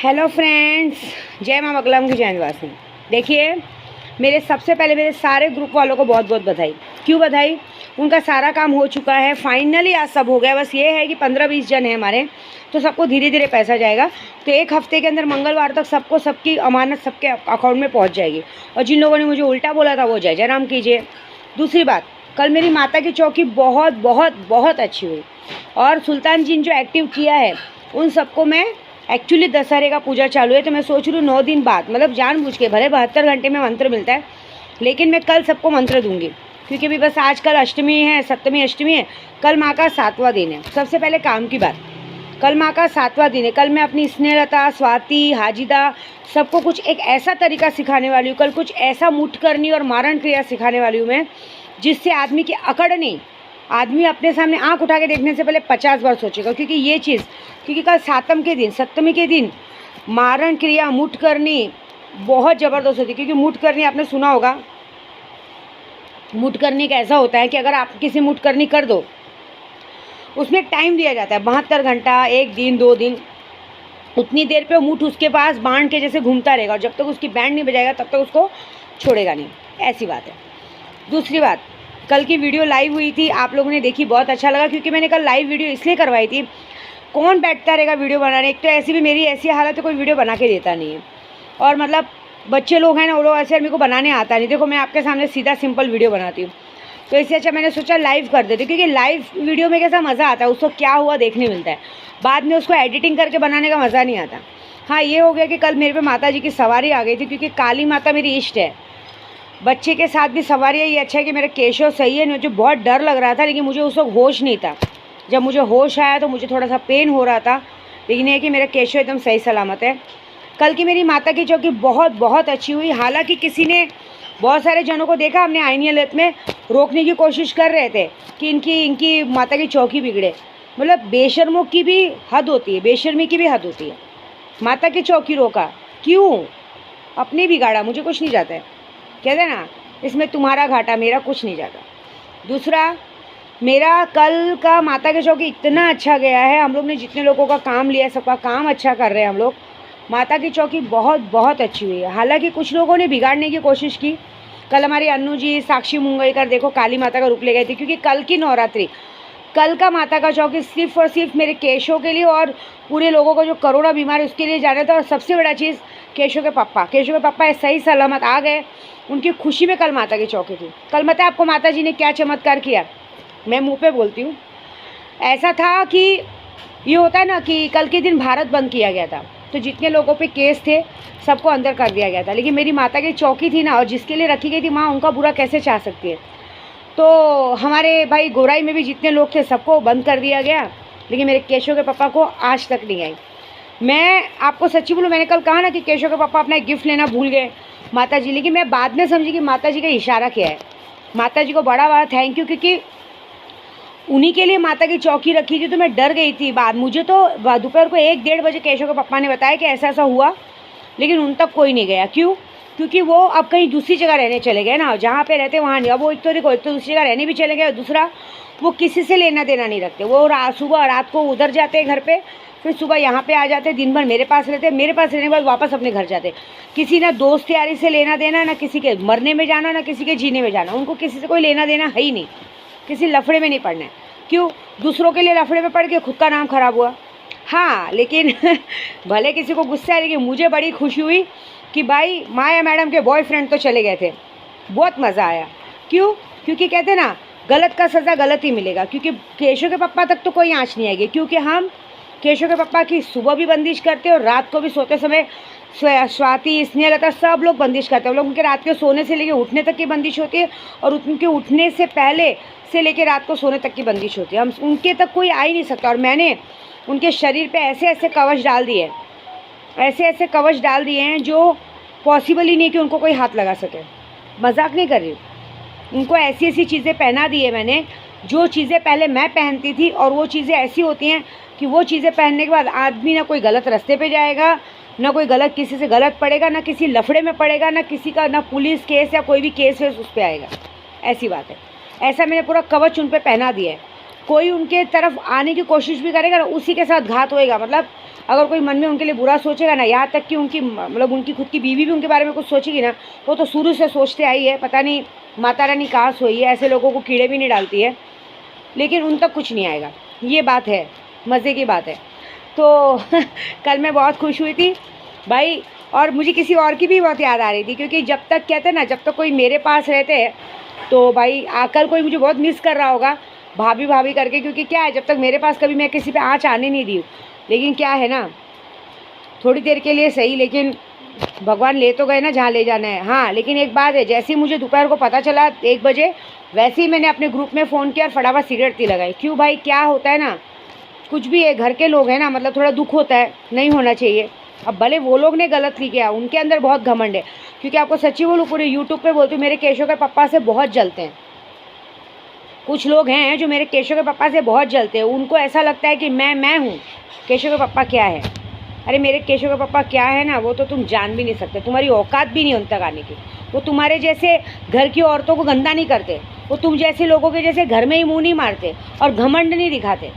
Hello friends, जय माँ बगलाम की जयंतवासिनी। देखिए, सबसे पहले मेरे सारे ग्रुप वालों को बहुत बहुत बधाई। क्यों बधाई? उनका सारा काम हो चुका है, फाइनली आज सब हो गया। बस ये है कि 15-20 जन है हमारे, तो सबको धीरे धीरे पैसा जाएगा। तो एक हफ्ते के अंदर मंगलवार तक सबको सबकी अमानत सबके अकाउंट में पहुँच जाएगी। और जिन लोगों ने मुझे उल्टा बोला था वो जय जयराम कीजिए। दूसरी बात, कल मेरी माता की चौकी बहुत बहुत बहुत अच्छी हुई। और सुल्तान जी ने जो एक्टिव किया है उन सबको मैं एक्चुअली दशहरे का पूजा चालू है, तो मैं सोच रही हूँ 9 दिन बाद, मतलब जानबूझ के, भले 72 घंटे में मंत्र मिलता है, लेकिन मैं कल सबको मंत्र दूंगी। क्योंकि भी बस आज कल अष्टमी है, सप्तमी अष्टमी है, कल माँ का 7वां दिन है। सबसे पहले काम की बात, कल माँ का 7वां दिन है। कल मैं अपनी स्नेहलता, स्वाति, हाजिदा सबको कुछ एक ऐसा तरीका सिखाने वाली हूँ। कल कुछ ऐसा मुठ करनी और मारण क्रिया सिखाने वाली हूँ मैं, जिससे आदमी की अकड़ नहीं, आदमी अपने सामने आंख उठा के देखने से पहले 50 बार सोचेगा। क्योंकि कल सप्तमी के दिन मारण क्रिया, मुठ करनी बहुत ज़बरदस्त होती है। क्योंकि मुठ करनी आपने सुना होगा, मुठ करनी का ऐसा होता है कि अगर आप किसी मुठ करनी कर दो, उसमें एक टाइम दिया जाता है, 72 घंटा, 1 दिन, 2 दिन, उतनी देर पे मुठ उसके पास बाण के जैसे घूमता रहेगा, और जब तक उसकी बैंड नहीं बजाएगा तब तक उसको छोड़ेगा नहीं। ऐसी बात है। दूसरी बात, कल की वीडियो लाइव हुई थी, आप लोगों ने देखी, बहुत अच्छा लगा। क्योंकि मैंने कल लाइव वीडियो इसलिए करवाई थी, कौन बैठता रहेगा वीडियो बनाने। एक तो ऐसी भी मेरी ऐसी हालत है, कोई वीडियो बना के देता नहीं है। और मतलब बच्चे लोग हैं ना, वो लोग ऐसे, मेरे को बनाने आता नहीं। देखो, मैं आपके सामने सीधा सिंपल वीडियो बनाती हूँ, तो इससे अच्छा मैंने सोचा लाइव कर देती। क्योंकि लाइव वीडियो में कैसा मज़ा आता है, उसको क्या हुआ देखने मिलता है, बाद में उसको एडिटिंग करके बनाने का मज़ा नहीं आता। हाँ, ये हो गया कि कल मेरे पे माता जी की सवारी आ गई थी। क्योंकि काली माता मेरी इष्ट है, बच्चे के साथ भी सवारी है। ये अच्छा है कि मेरा केशव सही है। मुझे बहुत डर लग रहा था, लेकिन मुझे उस वक्त होश नहीं था। जब मुझे होश आया तो मुझे थोड़ा सा पेन हो रहा था, लेकिन ये कि मेरा केशव एकदम सही सलामत है। कल की मेरी माता की चौकी बहुत बहुत अच्छी हुई। हालांकि किसी ने, बहुत सारे जनों को देखा हमने आईनी हालत में रोकने की कोशिश कर रहे थे कि इनकी माता की चौकी बिगड़े। मतलब बेशर्मों की भी हद होती है, बेशर्मी की भी हद होती है। माता की चौकी रोका क्यों? अपने बिगाड़ा, मुझे कुछ नहीं जाता है। कहते हैं ना, इसमें तुम्हारा घाटा, मेरा कुछ नहीं जाता। दूसरा, मेरा कल का माता के चौकी इतना अच्छा गया है, हम लोग ने जितने लोगों का काम लिया सबका काम अच्छा कर रहे हैं हम लोग। माता की चौकी बहुत बहुत अच्छी हुई है। हालांकि कुछ लोगों ने बिगाड़ने की कोशिश की। कल हमारी अन्नू जी, साक्षी मुंगईकर देखो काली माता का रूप ले गई थी। क्योंकि कल की नवरात्रि, कल का माता का चौकी सिर्फ और सिर्फ मेरे केशव के लिए और पूरे लोगों को जो कोरोना बीमार है उसके लिए जाना था। और सबसे बड़ा चीज़, केशव के पापा सही सलामत आ गए। उनकी खुशी में कल माता की चौकी थी। कल पता है आपको माता जी ने क्या चमत्कार किया? मैं मुंह पे बोलती हूँ। ऐसा था कि ये होता है ना कि कल के दिन भारत बंद किया गया था, तो जितने लोगों पे केस थे सबको अंदर कर दिया गया था। लेकिन मेरी माता की चौकी थी ना, और जिसके लिए रखी गई थी माँ, उनका बुरा कैसे चाह सकती है। तो हमारे भाई गोराई में भी जितने लोग थे सबको बंद कर दिया गया, लेकिन मेरे केशव के पापा को आज तक नहीं आई। मैं आपको सच्ची बोलूँ, मैंने कल कहा ना कि केशव के पापा अपना गिफ्ट लेना भूल गए माता जी, लेकिन मैं बाद में समझी कि माता जी का इशारा क्या है। माता जी को बड़ा बड़ा थैंक यू, क्योंकि उन्हीं के लिए माता की चौकी रखी थी। तो मैं डर गई थी। बाद मुझे तो दोपहर को 1-1:30 बजे केशव के पापा ने बताया कि ऐसा ऐसा हुआ, लेकिन उन तक कोई नहीं गया। क्यों? क्योंकि वो अब कहीं दूसरी जगह रहने चले गए ना, जहाँ पे रहते वहाँ नहीं। अब वो एक तो देखो, एक तो दूसरी जगह रहने भी चले गए, और दूसरा वो किसी से लेना देना नहीं रखते। वो सुबह रात को उधर जाते हैं घर पे, फिर सुबह यहाँ पे आ जाते, दिन भर मेरे पास रहते, मेरे पास रहने के बाद वापस अपने घर जाते। किसी ना दोस्त यारी से लेना देना, ना किसी के मरने में जाना, ना किसी के जीने में जाना। उनको किसी से कोई लेना देना है ही नहीं, किसी लफड़े में नहीं पड़ना है। क्यों? दूसरों के लिए लफड़े में पड़ के खुद का नाम खराब हुआ। हाँ, लेकिन भले किसी को गुस्सा है, लेकिन मुझे बड़ी खुशी हुई कि भाई माया मैडम के बॉयफ्रेंड तो चले गए थे। बहुत मज़ा आया। क्यों? क्योंकि कहते हैं ना, गलत का सज़ा गलत ही मिलेगा। क्योंकि केशव के पापा तक तो कोई आँच नहीं आएगी, क्योंकि हम केशव के पापा की सुबह भी बंदिश करते हैं और रात को भी सोते समय स्वाति, स्नेहलता सब लोग बंदिश करते हैं। हम लोग उनके रात के सोने से लेकर उठने तक की बंदिश होती है, और उनके उठने से पहले से लेकर रात को सोने तक की बंदिश होती है। हम उनके तक कोई आ ही नहीं सकता। और मैंने उनके शरीर पे ऐसे ऐसे कवच डाल दिए, ऐसे ऐसे कवच डाल दिए हैं जो पॉसिबल ही नहीं कि उनको कोई हाथ लगा सके। मजाक नहीं कर रही। उनको ऐसी ऐसी चीज़ें पहना दी है मैंने, जो चीज़ें पहले मैं पहनती थी। और वो चीज़ें ऐसी होती हैं कि वो चीज़ें पहनने के बाद आदमी ना कोई गलत रास्ते पे जाएगा, ना कोई गलत किसी से गलत पड़ेगा, ना किसी लफड़े में पड़ेगा, ना किसी का ना पुलिस केस या कोई भी केस वेस उस पर आएगा। ऐसी बात है। ऐसा मैंने पूरा कवच उन पर पहना दिया है। कोई उनके तरफ आने की कोशिश भी करेगा ना, उसी के साथ घात होएगा। मतलब अगर कोई मन में उनके लिए बुरा सोचेगा ना, यहाँ तक कि उनकी मतलब उनकी खुद की बीवी भी उनके बारे में कुछ सोचेगी ना, वो तो शुरू से सोचते आई है, पता नहीं माता रानी कहाँ सोई है, ऐसे लोगों को कीड़े भी नहीं डालती है, लेकिन उन तक कुछ नहीं आएगा। ये बात है, मज़े की बात है। तो कल मैं बहुत खुश हुई थी भाई, और मुझे किसी और की भी बहुत याद आ रही थी, क्योंकि जब तक कहते हैं ना, जब तक कोई मेरे पास रहते हैं तो भाई कल कोई मुझे बहुत मिस कर रहा होगा भाभी भाभी करके, क्योंकि क्या है, जब तक मेरे पास कभी मैं किसी पे आँच आने नहीं दी हूँ। लेकिन क्या है ना, थोड़ी देर के लिए सही, लेकिन भगवान ले तो गए ना जहाँ ले जाना है। हाँ, लेकिन एक बात है, जैसे ही मुझे दोपहर को पता चला 1 बजे, वैसे ही मैंने अपने ग्रुप में फ़ोन किया और फटाफट सिगरेट थी लगाई। क्यों भाई, क्या होता है ना, कुछ भी है, घर के लोग हैं ना, मतलब थोड़ा दुख होता है, नहीं होना चाहिए। अब भले वो लोग ने गलत की किया, उनके अंदर बहुत घमंड है, क्योंकि आपको सच्ची बोलूँ, पूरे यूट्यूब पे बोलती हूँ, मेरे केशव के पप्पा से बहुत जलते हैं। कुछ लोग हैं जो मेरे केशव के पप्पा से बहुत जलते हैं, उनको ऐसा लगता है कि मैं हूँ, केशव के पप्पा क्या है। अरे मेरे केशव के पप्पा क्या है ना, वो तो तुम जान भी नहीं सकते, तुम्हारी औकात भी नहीं उन तक आने की। वो तुम्हारे जैसे घर की औरतों को गंदा नहीं करते, वो तुम जैसे लोगों के जैसे घर में ही मुँह नहीं मारते और घमंड नहीं दिखाते।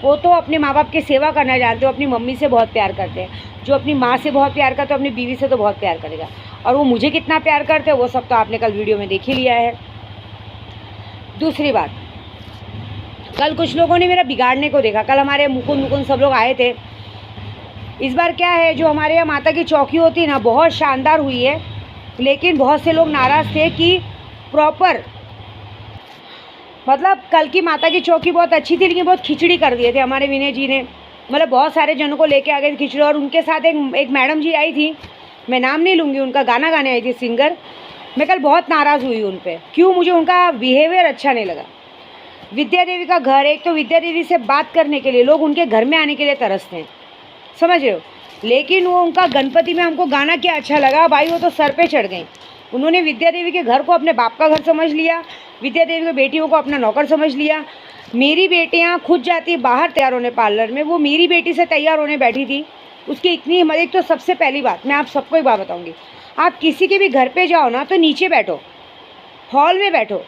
वो तो अपने माँ बाप की सेवा करना जानते हो, अपनी मम्मी से बहुत प्यार करते हैं। जो अपनी माँ से बहुत प्यार करते हो, अपनी बीवी से तो बहुत प्यार करेगा। और वो मुझे कितना प्यार करते हो वो सब तो आपने कल वीडियो में देख ही लिया है। दूसरी बात, कल कुछ लोगों ने मेरा बिगाड़ने को देखा। कल हमारे मुकुंद सब लोग आए थे। इस बार क्या है, जो हमारे यहाँ माता की चौकी होती है ना, बहुत शानदार हुई है, लेकिन बहुत से लोग नाराज़ थे कि प्रॉपर, मतलब कल की माता की चौकी बहुत अच्छी थी, लेकिन बहुत खिचड़ी कर दिए थे हमारे विनय जी ने। मतलब बहुत सारे जनों को लेके आ गए थे खिचड़ी, और उनके साथ एक मैडम जी आई थी, मैं नाम नहीं लूँगी उनका, गाना गाने आई थी, सिंगर। मैं कल बहुत नाराज़ हुई उन पर। क्यों, मुझे उनका बिहेवियर अच्छा नहीं लगा। विद्या देवी का घर, एक तो विद्या देवी से बात करने के लिए लोग उनके घर में आने के लिए तरसते हैं, समझ रहे हो। लेकिन वो उनका गणपति में हमको गाना क्या अच्छा लगा भाई, वो तो सर पे चढ़ गई। उन्होंने विद्या देवी के घर को अपने बाप का घर समझ लिया, विद्या देवी की बेटियों को अपना नौकर समझ लिया। मेरी बेटियां खुद जाती बाहर तैयार होने पार्लर में, वो मेरी बेटी से तैयार होने बैठी थी। उसकी इतनी हिम्मत। एक तो सबसे पहली बात मैं आप सबको एक बात बताऊँगी, आप किसी के भी घर पर जाओ ना तो नीचे बैठो, हॉल में बैठो।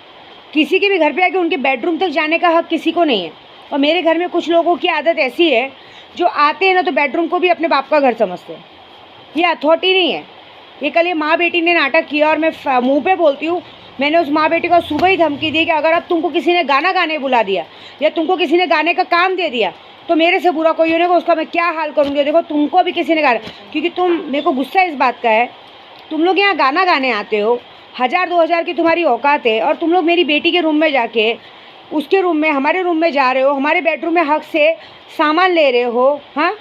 किसी के भी घर पे आके उनके बेडरूम तक जाने का हक किसी को नहीं है। और मेरे घर में कुछ लोगों की आदत ऐसी है, जो आते हैं ना तो बेडरूम को भी अपने बाप का घर समझते हैं। ये अथॉरिटी नहीं है। ये कल ये माँ बेटी ने नाटक किया, और मैं मुंह पे बोलती हूँ, मैंने उस माँ बेटी को सुबह ही धमकी दी कि अगर अब तुमको किसी ने गाना गाने बुला दिया या तुमको किसी ने गाने का काम दे दिया तो मेरे से बुरा कोई होने को, उसका मैं क्या हाल करूँगी। देखो तुमको भी किसी ने गाना, क्योंकि तुम, मेरे को गुस्सा इस बात का है, तुम लोग यहाँ गाना गाने आते हो, 1000-2000 की तुम्हारी औकात है, और तुम लोग मेरी बेटी के रूम में जाके उसके रूम में, हमारे रूम में जा रहे हो, हमारे बेडरूम में हक से सामान ले रहे हो, हाँ,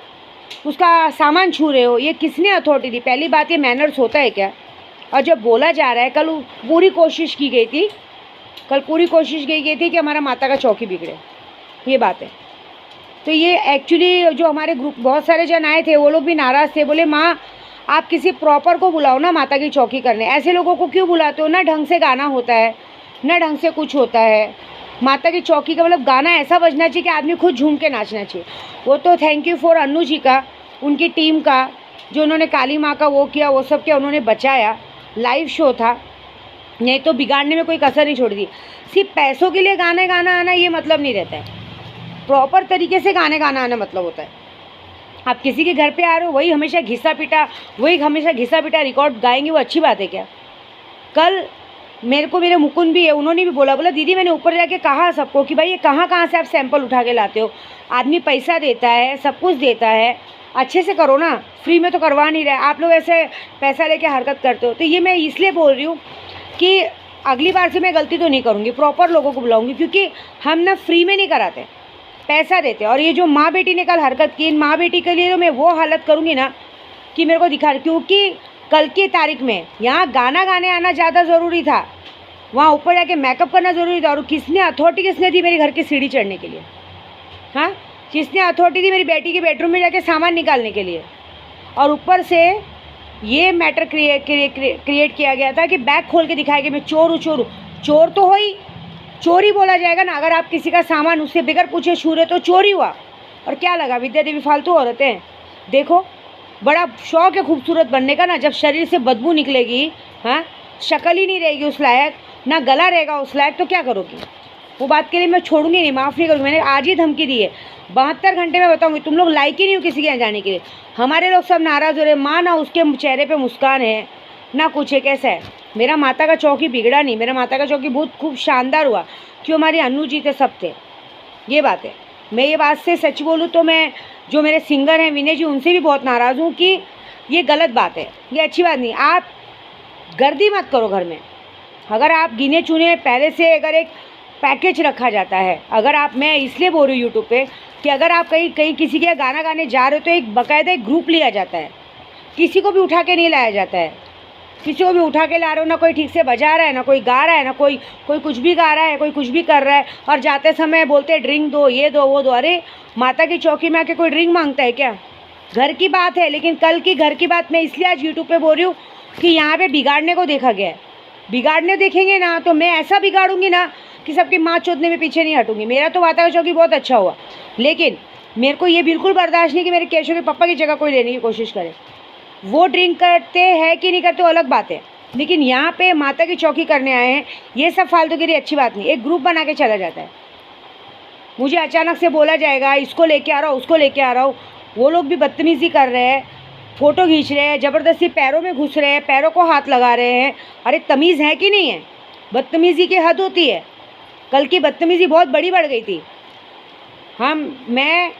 उसका सामान छू रहे हो। ये किसने अथॉरिटी दी? पहली बात, ये मैनर्स होता है क्या? और जब बोला जा रहा है, कल पूरी कोशिश की गई थी, कि हमारा माता का चौकी बिगड़े, ये बात है। तो ये एक्चुअली जो हमारे ग्रुप बहुत सारे जन आए थे, वो लोग भी नाराज़ थे, बोले माँ आप किसी प्रॉपर को बुलाओ ना माता की चौकी करने, ऐसे लोगों को क्यों बुलाते हो? ना ढंग से गाना होता है, ना ढंग से कुछ होता है। माता की चौकी का मतलब गाना ऐसा बजना चाहिए कि आदमी खुद झूम के नाचना चाहिए। वो तो थैंक यू फॉर अन्नू जी का, उनकी टीम का, जो उन्होंने काली माँ का वो किया, वो सब किया, उन्होंने बचाया। लाइव शो था, नहीं तो बिगाड़ने में कोई कसर नहीं छोड़ दी। सिर्फ पैसों के लिए गाने गाना आना ये मतलब नहीं रहता है, प्रॉपर तरीके से गाने गाना आना मतलब होता है। आप किसी के घर पे आ रहे हो, वही हमेशा घिसा पिटा रिकॉर्ड गाएंगे, वो अच्छी बात है क्या? कल मेरे को मेरे मुकुंद भी है, उन्होंने भी बोला दीदी मैंने ऊपर जाके कहा सबको कि भाई ये कहाँ से आप सैंपल उठा के लाते हो? आदमी पैसा देता है, सब कुछ देता है, अच्छे से करो ना, फ्री में तो करवा नहीं रहे आप लोग, ऐसे पैसा लेके हरकत करते हो। तो ये मैं इसलिए बोल रही हूँ कि अगली बार से मैं गलती तो नहीं करूँगी, प्रॉपर लोगों को बुलाऊँगी, क्योंकि हम ना फ्री में नहीं कराते, पैसा देते। और ये जो माँ बेटी ने कल हरकत की, इन माँ बेटी के लिए तो मैं वो हालत करूँगी ना कि मेरे को दिखा, क्योंकि कल की तारीख में यहाँ गाना गाने आना ज़्यादा ज़रूरी था, वहाँ ऊपर जाके मेकअप करना ज़रूरी था। और किसने अथॉरिटी किसने दी मेरे घर की सीढ़ी चढ़ने के लिए? हाँ, किसने अथॉरिटी दी मेरी बेटी के बेडरूम में जाके सामान निकालने के लिए? और ऊपर से ये मैटर क्रिएट किया गया था कि बैग खोल के दिखाया कि मैं चोर हूँ। चोर तो हो ही, चोरी बोला जाएगा ना। अगर आप किसी का सामान उससे बगैर पूछे छू रहे तो चोरी हुआ। और क्या लगा विद्या देवी फालतू औरतें हैं? देखो बड़ा शौक है खूबसूरत बनने का ना, जब शरीर से बदबू निकलेगी, हाँ, शक्ल ही नहीं रहेगी उस लायक, ना गला रहेगा उस लायक, तो क्या करोगी? वो बात के लिए मैं छोड़ूंगी नहीं, माफ़ नहीं करूँगी। मैंने आज ही धमकी दी है, 72 घंटे में बताऊँगी। तुम लोग लायक ही नहीं हो किसी के यहाँ जाने के लिए। हमारे लोग सब नाराज़ हो रहे हैं। माँ ना उसके चेहरे पे मुस्कान है ना कुछ है। कैसा है मेरा माता का चौकी बिगड़ा नहीं, मेरा माता का चौकी बहुत खूब शानदार हुआ। क्यों हमारी अन्नू जी थे, सब थे। ये बात है। मैं ये बात से सच बोलूँ तो मैं जो मेरे सिंगर हैं विनय जी, उनसे भी बहुत नाराज़ हूँ कि ये गलत बात है, ये अच्छी बात नहीं। आप गर्दी मत करो घर में। अगर आप गिने चुने पहले से अगर एक पैकेज रखा जाता है, अगर आप, मैं इसलिए बोल रही हूँ यूट्यूब पे कि अगर आप कहीं किसी के गाना गाने जा रहे हो तो एक बाकायदा एक ग्रुप लिया जाता है। किसी को भी उठा के नहीं लाया जाता है। किसी को भी उठा के ला रहे हो, ना कोई ठीक से बजा रहा है, ना कोई गा रहा है, ना कोई कुछ भी गा रहा है, कोई कुछ भी कर रहा है। और जाते समय बोलते ड्रिंक दो, ये दो, वो दो। अरे माता की चौकी में आके कोई ड्रिंक मांगता है क्या? घर की बात है, लेकिन कल की घर की बात मैं इसलिए आज यूट्यूब पे बोल रही हूँ कि यहाँ पे बिगाड़ने को देखा गया है। बिगाड़ने देखेंगे ना तो मैं ऐसा बिगाड़ूंगी ना कि सबकी माँ चोदने में पीछे नहीं हटूंगी। मेरा तो माता का चौकी बहुत अच्छा हुआ, लेकिन मेरे को ये बिल्कुल बर्दाश्त नहीं कि मेरे केशव के पापा की जगह कोई लेने की कोशिश करे। वो ड्रिंक करते हैं कि नहीं करते वो अलग बात है, लेकिन यहाँ पे माता की चौकी करने आए हैं, ये सब फालतूगिरी अच्छी बात नहीं। एक ग्रुप बना के चला जाता है। मुझे अचानक से बोला जाएगा इसको लेके आ रहा हूँ, उसको लेके आ रहा हूँ। वो लोग भी बदतमीज़ी कर रहे हैं, फ़ोटो खींच रहे हैं, ज़बरदस्ती पैरों में घुस रहे हैं, पैरों को हाथ लगा रहे हैं। अरे तमीज़ है कि नहीं है? बदतमीज़ी की हद होती है। कल की बदतमीज़ी बहुत बड़ी बढ़ गई थी। मैं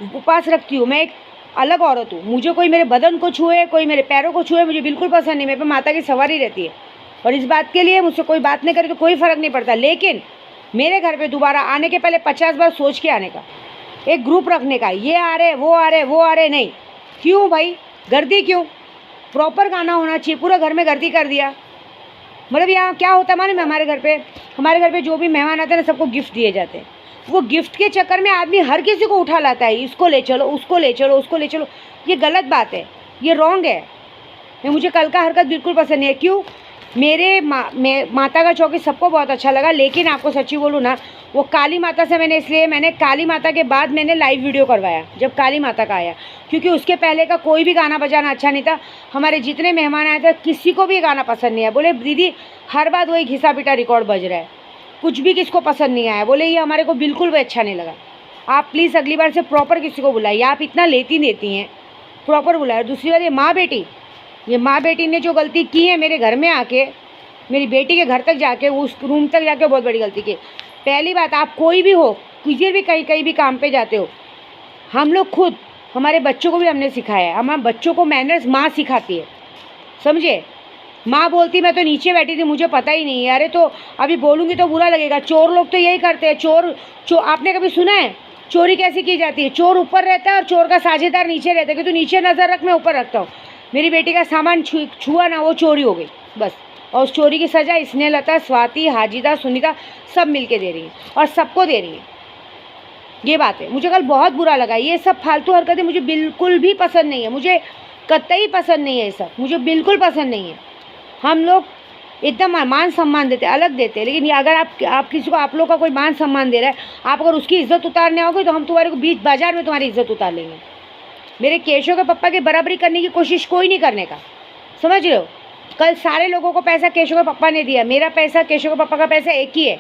उपवास रखती हूँ, मैं एक अलग औरत हूँ। मुझे कोई मेरे बदन को छुए, कोई मेरे पैरों को छुए, मुझे बिल्कुल पसंद नहीं। मेरे पे माता की सवारी रहती है, और इस बात के लिए मुझसे कोई बात नहीं करे तो कोई फ़र्क नहीं पड़ता। लेकिन मेरे घर पे दोबारा आने के पहले 50 बार सोच के आने का, एक ग्रुप रखने का। ये आ रहे, वो आ रहे, वो आ रहे नहीं। क्यों भाई गर्दी क्यों? प्रॉपर गाना होना चाहिए। पूरा घर में गर्दी कर दिया। मतलब यहाँ क्या होता है मालूम है? हमारे घर पे जो भी मेहमान आते हैं ना, सबको गिफ्ट दिए जाते हैं। वो गिफ्ट के चक्कर में आदमी हर किसी को उठा लाता है, इसको ले चलो, उसको ले चलो, उसको ले चलो। ये गलत बात है, ये रॉन्ग है। मुझे कल का हरकत बिल्कुल पसंद नहीं है। क्यों? मेरे माता का चौकी सबको बहुत अच्छा लगा, लेकिन आपको सच्ची बोलूँ ना, वो काली माता से मैंने काली माता के बाद मैंने लाइव वीडियो करवाया जब काली माता का आया, क्योंकि उसके पहले का कोई भी गाना बजाना अच्छा नहीं था। हमारे जितने मेहमान आए थे किसी को भी गाना पसंद नहीं आया। बोले दीदी हर बात वही घिसा पिटा रिकॉर्ड बज रहा है, कुछ भी किसको पसंद नहीं आया। बोले ये हमारे को बिल्कुल भी अच्छा नहीं लगा। आप प्लीज़ अगली बार से प्रॉपर किसी को बुलाइए। आप इतना लेती देती हैं, प्रॉपर बुलाए। दूसरी बात, ये माँ बेटी ने जो गलती की है मेरे घर में आके, मेरी बेटी के घर तक जाके, उस रूम तक जाके बहुत बड़ी गलती की। पहली बात, आप कोई भी हो, किसी भी कहीं भी काम पे जाते हो, हम लोग खुद, हमारे बच्चों को भी हमने सिखाया है। हमारे बच्चों को मैनर्स माँ सिखाती है, समझे? माँ बोलती मैं तो नीचे बैठी थी, मुझे पता ही नहीं है। अरे तो अभी बोलूँगी तो बुरा लगेगा। चोर लोग तो यही करते हैं। चोर आपने कभी सुना है चोरी कैसी की जाती है? चोर ऊपर रहता है और चोर का साझेदार नीचे रहता है कि तू नीचे नज़र रख, मैं ऊपर रखता हूँ। मेरी बेटी का सामान छुआ ना, वो चोरी हो गई बस। और उस चोरी की सज़ा स्नेहलता, स्वाति, हाजिदा, सुनीता सब मिलके दे रही हैं, और सबको दे रही हैं। ये बात है। मुझे कल बहुत बुरा लगा। ये सब फालतू हरकतें मुझे बिल्कुल भी पसंद नहीं है। मुझे कतई पसंद नहीं है, ये सब मुझे बिल्कुल पसंद नहीं है। हम लोग एकदम मान सम्मान देते, अलग देते हैं, लेकिन ये अगर आप किसी को, आप लोग का कोई मान सम्मान दे रहा है, आप अगर उसकी इज्जत उतारने आओगे तो हम तुम्हारे को बीच बाजार में तुम्हारी इज्जत उतार लेंगे। मेरे केशव के पप्पा की बराबरी करने की कोशिश कोई नहीं करने का, समझ रहे हो? कल सारे लोगों को पैसा केशव के पप्पा ने दिया, मेरा पैसा, केशव के पप्पा का पैसा एक ही है।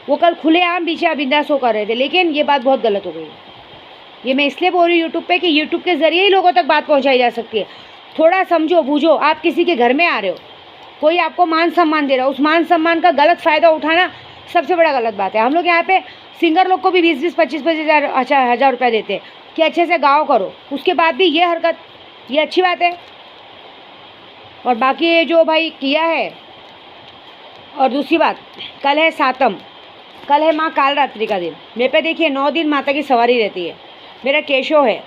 वो कल खुलेआम पीछे बिंदास हो कर रहे थे, लेकिन ये बात बहुत गलत हो गई। ये मैं इसलिए बोल रही हूँ यूट्यूब पे कि यूट्यूब के ज़रिए ही लोगों तक बात पहुँचाई जा सकती है। थोड़ा समझो बूझो। आप किसी के घर में आ रहे हो, कोई आपको मान सम्मान दे रहा है, उस मान सम्मान का गलत फ़ायदा उठाना सबसे बड़ा गलत बात है। हम लोग यहाँ पे सिंगर लोग को भी 20-20, 25-25 हज़ार रुपये देते हैं कि अच्छे से गाओ करो, उसके बाद भी ये हरकत, ये अच्छी बात है? और बाकी ये जो भाई किया है। और दूसरी बात, कल है सातम, कल है माँ कालरात्रि का दिन। मेरे पे देखिए 9 दिन माता की सवारी रहती है। मेरा केशव है,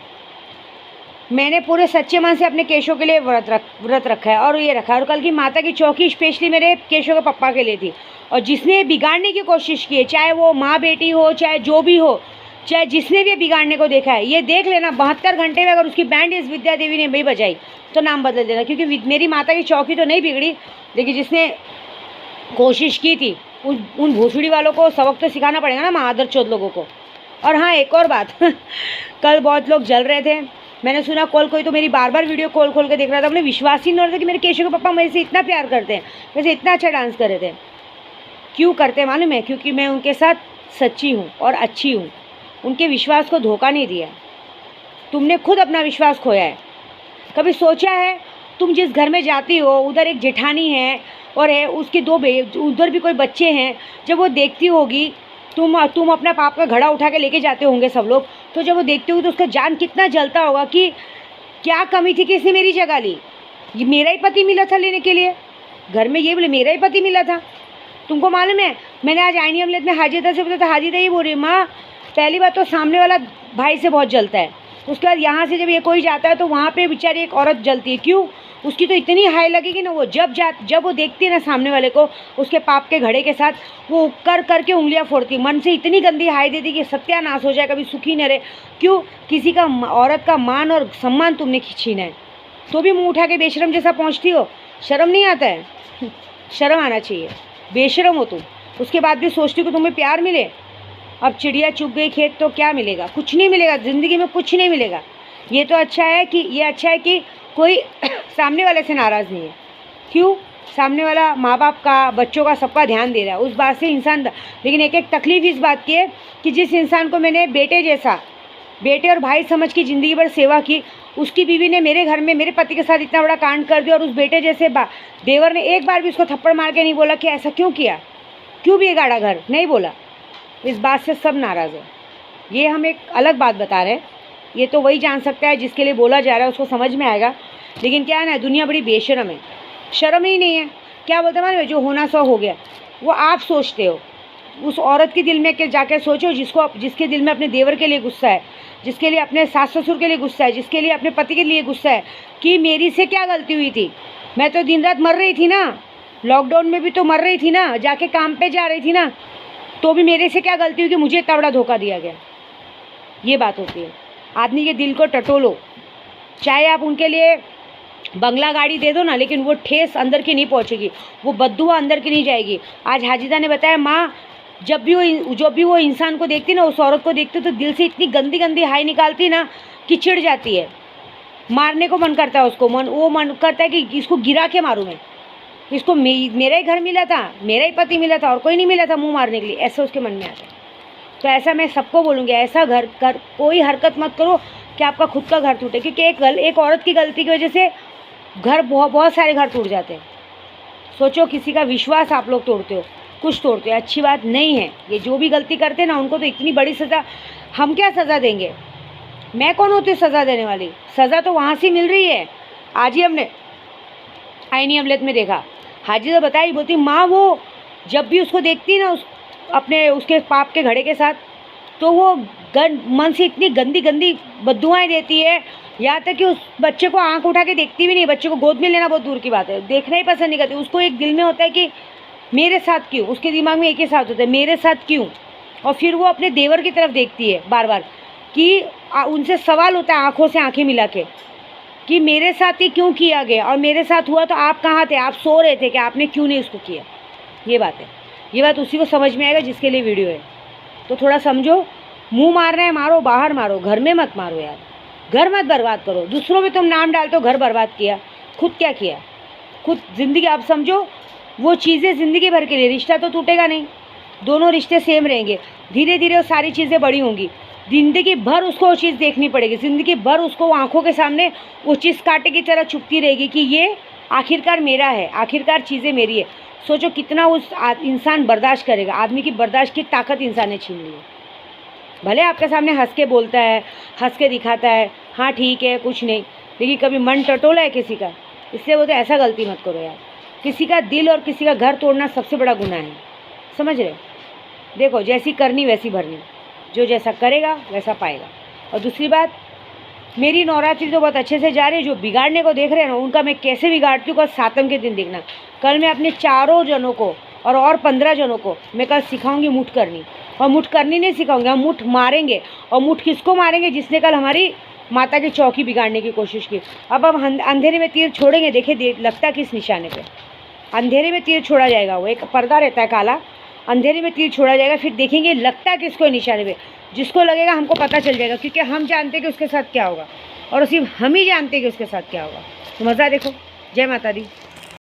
मैंने पूरे सच्चे मन से अपने केशव के लिए व्रत रखा है, और ये रखा है। और कल की माता की चौकी स्पेशली मेरे केशव के पप्पा के लिए थी। और जिसने बिगाड़ने की कोशिश की है, चाहे वो माँ बेटी हो, चाहे जो भी हो, चाहे जिसने भी बिगाड़ने को देखा है, ये देख लेना 72 घंटे में अगर उसकी बैंड इस विद्या देवी ने भी बजाई तो नाम बदल देना। क्योंकि मेरी माता की चौकी तो नहीं बिगड़ी, लेकिन जिसने कोशिश की थी उन भोसड़ी वालों को सबक तो सिखाना पड़ेगा ना, महादर चौथ लोगों को। और हाँ, एक और बात कल बहुत लोग जल रहे थे। मैंने सुना कल कोई तो मेरी बार वीडियो खोल के देख रहा था। अपने विश्वास ही नहीं हो रहा था कि मेरे केशव के पापा मेरे से इतना प्यार करते हैं, मेरे से इतना अच्छा डांस कर रहे थे। क्यों करते मालूम है? क्योंकि मैं उनके साथ सच्ची हूँ और अच्छी हूँ। उनके विश्वास को धोखा नहीं दिया। तुमने खुद अपना विश्वास खोया है। कभी सोचा है तुम जिस घर में जाती हो उधर एक जेठानी है और है उसके उधर भी कोई बच्चे हैं, जब वो देखती होगी तुम अपना पाप का घड़ा उठा के लेके जाते होंगे सब लोग, तो जब वो देखती होगी तो उसका जान कितना जलता होगा कि क्या कमी थी कि इसने मेरी जगह ली। ये मेरा ही पति मिला था लेने के लिए, घर में ये बोले मेरा ही पति मिला था। तुमको मालूम है मैंने आज आईनी अमलेट में हाजिदा से बोला था, हाजिदा ये बोल रही माँ पहली बात तो सामने वाला भाई से बहुत जलता है, उसके बाद यहाँ से जब ये कोई जाता है तो वहाँ पे बेचारी एक औरत जलती है। क्यों? उसकी तो इतनी हाई लगेगी ना, वो जब वो देखती है ना सामने वाले को उसके पाप के घड़े के साथ, वो कर के उंगलियां फोड़ती, मन से इतनी गंदी हाई देती कि सत्यानाश हो जाए, कभी सुखी न रहे। क्यों? किसी का औरत का मान और सम्मान तुमने छीना है, तो भी मुँह उठा के बेशरम जैसा पहुँचती हो। शर्म नहीं आता है? शर्म आना चाहिए। बेशरम हो तुम, उसके बाद भी सोचती हो कि तुम्हें प्यार मिले। अब चिड़िया चुग गई खेत तो क्या मिलेगा? कुछ नहीं मिलेगा ज़िंदगी में, कुछ नहीं मिलेगा। ये अच्छा है कि कोई सामने वाले से नाराज़ नहीं है। क्यों? सामने वाला माँ बाप का, बच्चों का, सबका ध्यान दे रहा है, उस बात से इंसान। लेकिन एक तकलीफ़ इस बात की है कि जिस इंसान को मैंने बेटे और भाई समझ की ज़िंदगी भर सेवा की, उसकी बीवी ने मेरे घर में मेरे पति के साथ इतना बड़ा कांड कर दिया, और उस बेटे जैसे देवर ने एक बार भी उसको थप्पड़ मार के नहीं बोला कि ऐसा क्यों किया, क्यों बिगाड़ा घर, नहीं बोला। इस बात से सब नाराज़ है। ये हम एक अलग बात बता रहे हैं, ये तो वही जान सकता है जिसके लिए बोला जा रहा है, उसको समझ में आएगा। लेकिन क्या है ना, दुनिया बड़ी बेशरम है, शर्म ही नहीं है। क्या बोलते हैं, जो होना सो हो गया, वो आप सोचते हो। उस औरत के दिल में के जाके सोचो जिसके दिल में अपने देवर के लिए गुस्सा है, जिसके लिए अपने सास ससुर के लिए गुस्सा है, जिसके लिए अपने पति के लिए गुस्सा है कि मेरी से क्या गलती हुई थी, मैं तो दिन रात मर रही थी ना, लॉकडाउन में भी तो मर रही थी ना, जाके काम पे जा रही थी ना, तो भी मेरे से क्या गलती हुई कि मुझे इतना बड़ा धोखा दिया गया। ये बात होती है। आदमी के दिल को टटोलो, चाहे आप उनके लिए बंगला गाड़ी दे दो ना, लेकिन वो ठेस अंदर की नहीं पहुंचेगी, वो बद्दुआ अंदर की नहीं जाएगी। आज हाजिदा ने बताया माँ जब भी वो इंसान को देखती ना, उस औरत को देखती तो दिल से इतनी गंदी गंदी हाई निकालती ना कि चिढ़ जाती है, मारने को मन करता है उसको। वो मन करता है कि इसको गिरा के मारूँ मैं, इसको मेरा ही घर मिला था, मेरा ही पति मिला था और कोई नहीं मिला था मुँह मारने के लिए, ऐसा उसके मन में आता है। तो ऐसा मैं सबको बोलूँगी, ऐसा कोई हरकत मत करो कि आपका खुद का घर टूटे, क्योंकि एक औरत की गलती की वजह से घर बहुत सारे घर टूट जाते हैं। सोचो किसी का विश्वास आप लोग तोड़ते हो, कुछ तोड़ते हो, अच्छी बात नहीं है। ये जो भी गलती करते हैं ना, उनको तो इतनी बड़ी सज़ा, हम क्या सज़ा देंगे? मैं कौन होती हूँ सज़ा देने वाली? सज़ा तो वहाँ से मिल रही है। आज ही हमने आईनी अमलेट में देखा, हाजिदा बताई, बोलती माँ वो जब भी उसको देखती ना उसके पाप के घड़े के साथ, तो वो मन से इतनी गंदी गंदी बद्दुआएं देती है, यहाँ तक कि उस बच्चे को आंख उठा के देखती भी नहीं। बच्चे को गोद में लेना बहुत दूर की बात है, देखना ही पसंद नहीं करती। उसको एक दिल में होता है कि मेरे साथ क्यों, उसके दिमाग में एक ही साथ होता है मेरे साथ क्यों। और फिर वो अपने देवर की तरफ देखती है बार बार कि उनसे सवाल होता है आँखों से आँखें मिला के कि मेरे साथ ही क्यों किया गया, और मेरे साथ हुआ तो आप कहाँ थे, आप सो रहे थे कि आपने क्यों नहीं उसको किया। ये बात है, ये बात उसी को समझ में आएगा जिसके लिए वीडियो है। तो थोड़ा समझो, मुंह मारना है मारो, बाहर मारो, घर में मत मारो यार, घर मत बर्बाद करो। दूसरों में तुम नाम डालते हो घर बर्बाद किया, खुद क्या किया? खुद ज़िंदगी आप समझो, वो चीज़ें ज़िंदगी भर के लिए, रिश्ता तो टूटेगा नहीं, दोनों रिश्ते सेम रहेंगे। धीरे धीरे वो सारी चीज़ें बड़ी होंगी, ज़िंदगी भर उसको वो चीज़ देखनी पड़ेगी, ज़िंदगी भर उसको आंखों के सामने वो चीज़ कांटे की तरह चुभती रहेगी कि ये आखिरकार मेरा है, आखिरकार चीज़ें मेरी है। सोचो कितना उस इंसान बर्दाश्त करेगा। आदमी की बर्दाश्त की ताकत इंसान ने छीन ली है। भले आपके सामने हंस के बोलता है, हंस के दिखाता है, हाँ ठीक है कुछ नहीं, लेकिन कभी मन टटोला है किसी का? इसलिए बोलते ऐसा गलती मत करो यार। किसी का दिल और किसी का घर तोड़ना सबसे बड़ा गुनाह है, समझ रहे? देखो जैसी करनी वैसी भरनी, जो जैसा करेगा वैसा पाएगा। और दूसरी बात, मेरी नवरात्रि तो बहुत अच्छे से जा रही है, जो बिगाड़ने को देख रहे हैं ना उनका मैं कैसे बिगाड़ती हूँ कल सातम के दिन देखना। कल मैं अपने 4 जनों को और 15 जनों को मैं कल सिखाऊंगी मुठ करनी। और मुठ करनी नहीं सिखाऊंगी, हम मुठ मारेंगे। और मुठ किसको मारेंगे? जिसने कल हमारी माता की चौकी बिगाड़ने की कोशिश की। अब हम अंधेरे में तीर छोड़ेंगे, देखिए लगता किस निशाने पे। अंधेरे में तीर छोड़ा जाएगा, वो एक पर्दा रहता है काला, अंधेरे में तीर छोड़ा जाएगा, फिर देखेंगे लगता किसको निशाने पे। जिसको लगेगा हमको पता चल जाएगा, क्योंकि हम जानते हैं कि उसके साथ क्या होगा, और सिर्फ हम ही जानते हैं कि उसके साथ क्या होगा। तो मज़ा देखो। जय माता दी।